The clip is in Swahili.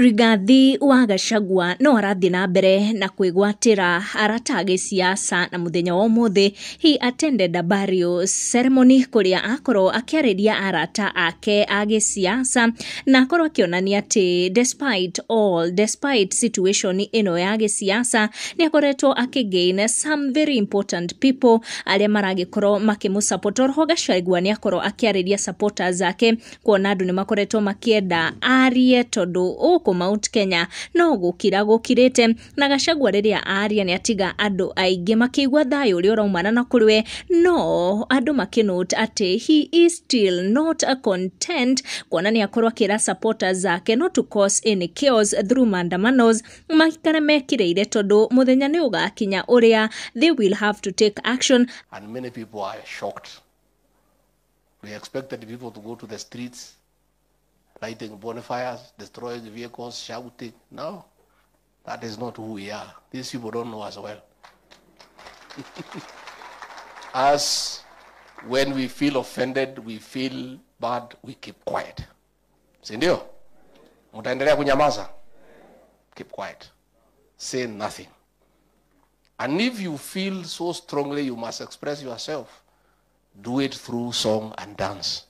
Rigathi wa Gachagua no arathi na mbere na kwigwatira arata agi siasa na muthenya wa umuthi. He attended a burial ceremony kuria akoro akiariria arata ake agi siasa na akoro akionania ati despite situation ino ya agi siasa ni akoretwo akigain some very important people aria maragikoro makimusupport. Oro Gachagua ni akoro akiariria supporters ake kuona andu ni makoretwo makienda arie tondu Mount Kenya no gukirite na Gachagua riria aria ni atiga andu aingi makigwa thayo uri uraumana na kuriwe no andu makinote ati he is still not a content kuona ni akorwa kira supporters zake not to cause any chaos through mandamanos makikare mekireire tondu muthenya ni ugakinya uria they will have to take action. And many people are shocked. We expected people to go to the streets, lighting bonfires, destroying the vehicles, shouting. No, that is not who we are. These people don't know us well. As when we feel offended, we feel bad, we keep quiet. Sindio? Mutaendelea kunyamaza? Keep quiet. Say nothing. And if you feel so strongly you must express yourself, do it through song and dance.